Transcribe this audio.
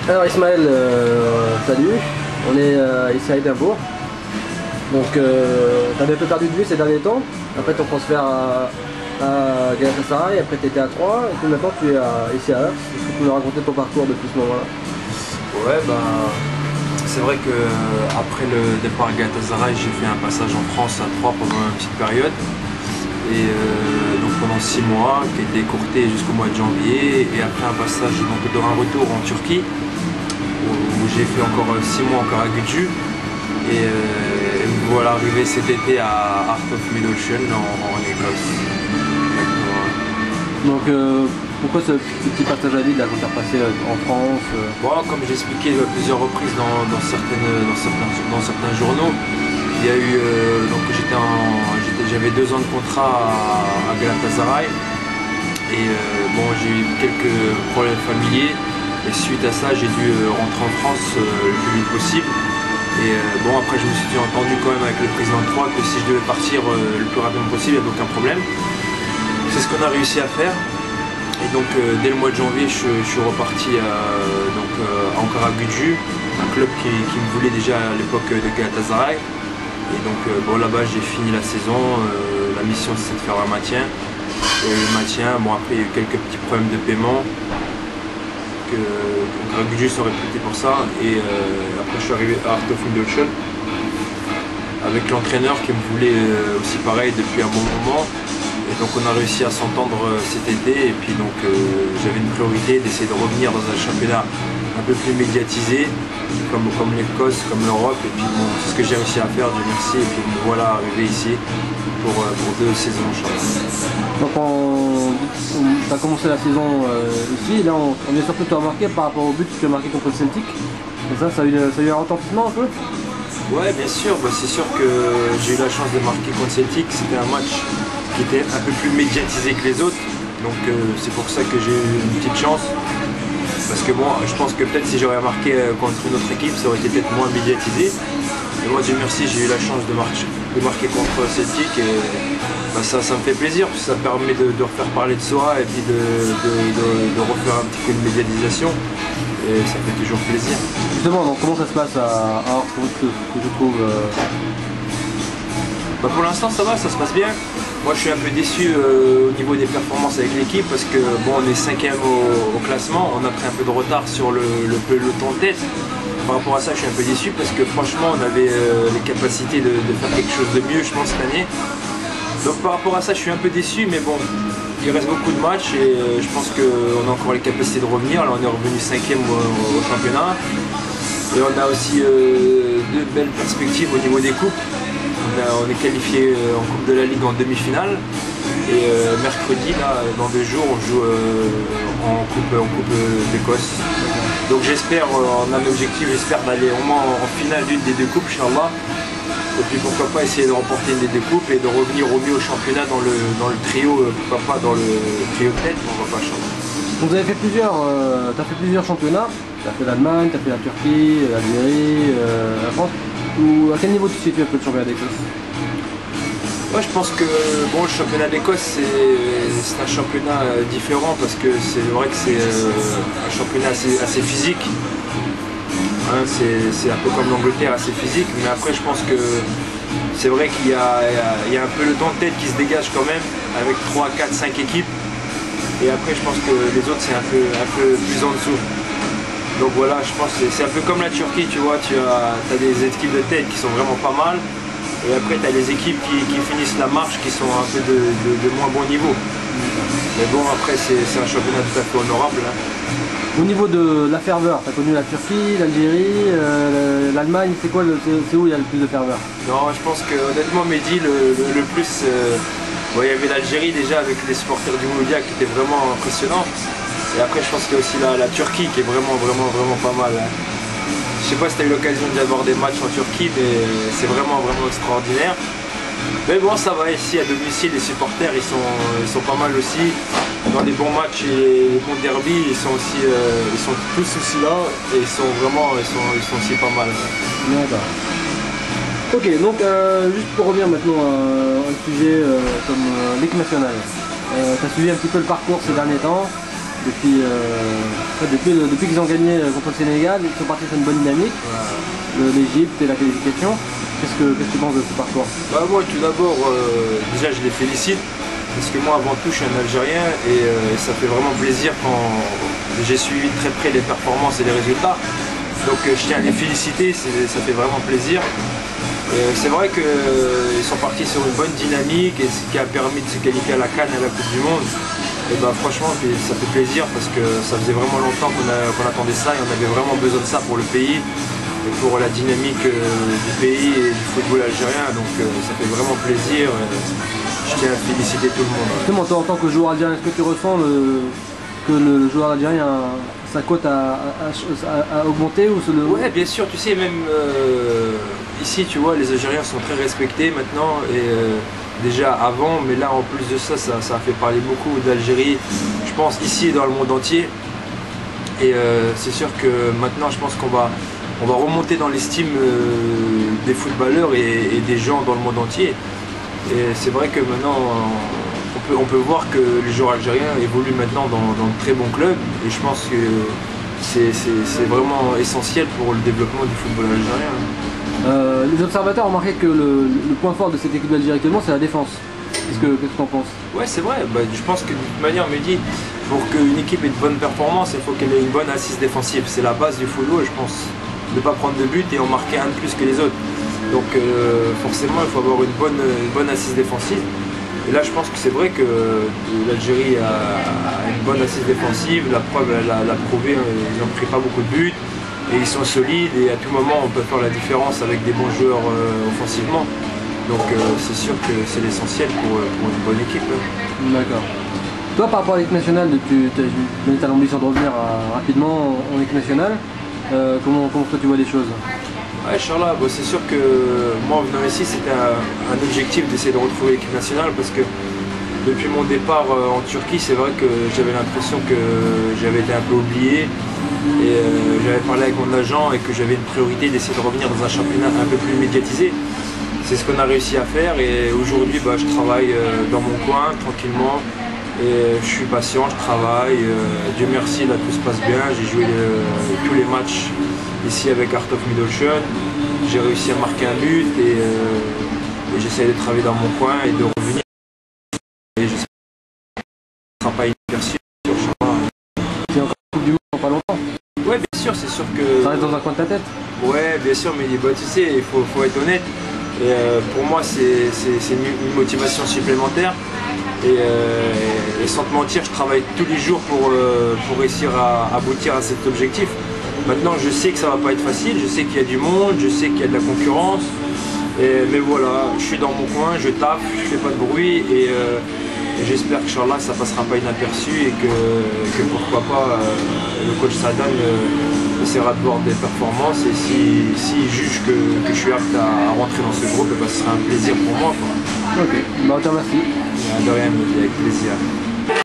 Alors Ismaël, salut, on est ici à Édimbourg. Donc tu avais un peu perdu de vue ces derniers temps, après ton transfert à Galatasaray, après tu étais à Troyes, et puis maintenant tu es ici à Hearts. Est-ce que tu peux nous raconter ton parcours depuis ce moment-là? Ouais, c'est vrai que après le départ à Galatasaray, j'ai fait un passage en France à Troyes pendant une petite période. Et donc pendant 6 mois, qui a été écourté jusqu'au mois de janvier. Et après un passage, donc un retour en Turquie, où j'ai fait encore 6 mois encore à Gücü. Et me voilà arrivé cet été à Heart of Midlothian en Écosse. Donc pourquoi ce petit passage à vide là quand tu es repassé en France Bon, comme j'ai expliqué à plusieurs reprises dans certains journaux, il y a eu donc j'avais 2 ans de contrat à Galatasaray et bon, j'ai eu quelques problèmes familiers et suite à ça j'ai dû rentrer en France le plus vite possible. Et bon, après je me suis entendu quand même avec le président de Troyes que si je devais partir le plus rapidement possible, il n'y avait aucun problème. C'est ce qu'on a réussi à faire. Et donc dès le mois de janvier, je suis reparti encore à Gücü, un club qui me voulait déjà à l'époque de Galatasaray. Et donc bon, là-bas j'ai fini la saison, la mission c'est de faire un maintien. Et le maintien, bon après il y a eu quelques petits problèmes de paiement. Donc Gücü sont réputés pour ça. Et après je suis arrivé à Heart of Midlothian avec l'entraîneur qui me voulait aussi pareil depuis un bon moment. Et donc on a réussi à s'entendre cet été et puis donc j'avais une priorité d'essayer de revenir dans un championnat un peu plus médiatisé comme l'Écosse, comme l'Europe, et puis bon, c'est ce que j'ai réussi à faire, Dieu merci, et puis me voilà arrivé ici pour 2 saisons en championnat. Donc tu as commencé la saison ici, et là on vient surtout te remarquer par rapport au but que tu as marqué contre le Celtic. Et ça a eu un retentissement un peu? Ouais, bien sûr, c'est sûr que j'ai eu la chance de marquer contre Celtic, c'était un match qui était un peu plus médiatisé que les autres, donc c'est pour ça que j'ai eu une petite chance. Parce que bon, je pense que peut-être si j'aurais marqué contre une autre équipe, ça aurait été peut-être moins médiatisé. Et moi, Dieu merci, j'ai eu la chance de marquer contre Celtic et ça me fait plaisir, parce que ça permet de refaire parler de soi et puis de refaire un petit peu de médiatisation. Et ça fait toujours plaisir. Justement, donc comment ça se passe à Hearts que je trouve Pour l'instant ça va, ça se passe bien. Moi je suis un peu déçu au niveau des performances avec l'équipe parce que bon, on est 5e au classement, on a pris un peu de retard sur le peloton de tête. Par rapport à ça je suis un peu déçu parce que franchement on avait les capacités de faire quelque chose de mieux je pense cette année. Donc par rapport à ça je suis un peu déçu, mais bon, il reste beaucoup de matchs et je pense qu'on a encore les capacités de revenir. Là on est revenu 5e au championnat et on a aussi 2 belles perspectives au niveau des coupes. On est qualifié en Coupe de la Ligue en demi-finale et mercredi, là, dans 2 jours, on joue en coupe d'Écosse. Donc j'espère, on a un objectif, j'espère d'aller au moins en finale d'une des 2 coupes, Inch'Allah. Et puis pourquoi pas essayer de remporter une des 2 coupes et de revenir au mieux au championnat dans le trio, pourquoi pas dans le trio de tête, on va pas changer. Donc vous avez fait t'as fait plusieurs championnats, tu as fait l'Allemagne, tu as fait la Turquie, l'Algérie, la France. À quel niveau tu te situes un peu le championnat d'Écosse? Moi je pense que bon, le championnat d'Écosse c'est un championnat différent parce que c'est vrai que c'est un championnat assez physique. Hein, c'est un peu comme l'Angleterre, assez physique, mais après je pense que c'est vrai qu'il y a un peu le temps de tête qui se dégage quand même avec 3, 4, 5 équipes. Et après je pense que les autres c'est un peu plus en dessous. Donc voilà, je pense que c'est un peu comme la Turquie, tu vois, tu as des équipes de tête qui sont vraiment pas mal. Et après tu as les équipes qui finissent la marche qui sont un peu de moins bon niveau. Mais bon, après c'est un championnat tout à fait honorable. Hein. Au niveau de la ferveur, tu as connu la Turquie, l'Algérie, l'Allemagne, c'est où il y a le plus de ferveur? Non, je pense que honnêtement Mehdi, le plus, il y avait l'Algérie déjà avec les supporters du Mouloudia qui étaient vraiment impressionnants. Et après je pense qu'il y a aussi la Turquie qui est vraiment pas mal. Hein. Je sais pas si tu as eu l'occasion d'y avoir des matchs en Turquie, mais c'est vraiment extraordinaire. Mais bon, ça va, ici à domicile, les supporters ils sont pas mal aussi. Dans des bons matchs et les bons derbies, ils sont tous aussi là et ils sont aussi pas mal. D'accord. Ok, donc juste pour revenir maintenant à un sujet comme l'équipe nationale. Tu as suivi un petit peu le parcours ces derniers temps. Depuis qu'ils ont gagné contre le Sénégal, ils sont partis sur une bonne dynamique. L'Égypte et la qualification. Qu'est-ce que tu penses de ce parcours? Bah moi tout d'abord, déjà je les félicite, parce que moi avant tout je suis un Algérien et ça fait vraiment plaisir quand j'ai suivi de très près les performances et les résultats. Donc je tiens à les féliciter, ça fait vraiment plaisir. C'est vrai qu'ils sont partis sur une bonne dynamique et ce qui a permis de se qualifier à la CAN et à la Coupe du Monde. Et bah franchement ça fait plaisir parce que ça faisait vraiment longtemps qu'on attendait ça et on avait vraiment besoin de ça pour le pays. Et pour la dynamique du pays et du football algérien, donc ça fait vraiment plaisir. Je tiens à féliciter tout le monde. Justement, toi en tant que joueur algérien, est-ce que tu ressens que le joueur algérien, sa cote a augmenté ou Ouais, bien sûr, tu sais, même ici, tu vois, les Algériens sont très respectés maintenant. Et déjà avant, mais là en plus de ça, ça a fait parler beaucoup d'Algérie, je pense, ici et dans le monde entier. Et c'est sûr que maintenant, je pense qu'on va remonter dans l'estime des footballeurs et des gens dans le monde entier. Et c'est vrai que maintenant, on peut voir que les joueurs algériens évoluent maintenant dans de très bons clubs. Et je pense que c'est vraiment essentiel pour le développement du football algérien. Les observateurs ont remarqué que le point fort de cette équipe d'Algérie actuellement, c'est la défense. Qu'est-ce que tu en penses? Ouais, c'est vrai. Bah, je pense que de toute manière, Mehdi, pour qu'une équipe ait de bonnes performances, il faut qu'elle ait une bonne assise défensive. C'est la base du football, je pense. Ne pas prendre de but et en marquer un de plus que les autres. Donc forcément il faut avoir une bonne assise défensive. Et là je pense que c'est vrai que l'Algérie a une bonne assise défensive, la preuve elle l'a prouvé, ils n'ont pris pas beaucoup de buts et ils sont solides et à tout moment on peut faire la différence avec des bons joueurs offensivement. Donc c'est sûr que c'est l'essentiel pour une bonne équipe. D'accord. Toi par rapport à l'équipe nationale, tu as l'ambition de revenir rapidement en équipe nationale. Comment toi tu vois les choses? Ouais, Charles, bon, c'est sûr que moi en venant ici c'était un objectif d'essayer de retrouver l'équipe nationale parce que depuis mon départ en Turquie c'est vrai que j'avais l'impression que j'avais été un peu oublié et j'avais parlé avec mon agent et que j'avais une priorité d'essayer de revenir dans un championnat un peu plus médiatisé. C'est ce qu'on a réussi à faire et aujourd'hui je travaille dans mon coin tranquillement. Et je suis patient, je travaille, Dieu merci, là tout se passe bien, j'ai joué tous les matchs ici avec Art of Middelschen, j'ai réussi à marquer un but et j'essaie de travailler dans mon coin et de revenir. Et je sais que ce ne sera pas inaperçu sur Charles. C'est encore la Coupe du Monde dans pas longtemps? Ouais, bien sûr, c'est sûr que... Ça reste dans un coin de ta tête? Ouais, bien sûr, mais tu sais, il faut être honnête. Et pour moi, c'est une motivation supplémentaire. Et sans te mentir, je travaille tous les jours pour réussir à aboutir à cet objectif. Maintenant, je sais que ça va pas être facile, je sais qu'il y a du monde, je sais qu'il y a de la concurrence. Mais voilà, je suis dans mon coin, je taffe, je fais pas de bruit et j'espère que Inch'Allah ça passera pas inaperçu et que pourquoi pas le coach Sadan essaiera de voir des performances et s'il juge que je suis apte à rentrer dans ce groupe, ce sera un plaisir pour moi. Ok, bah on te remercie. De rien, avec plaisir.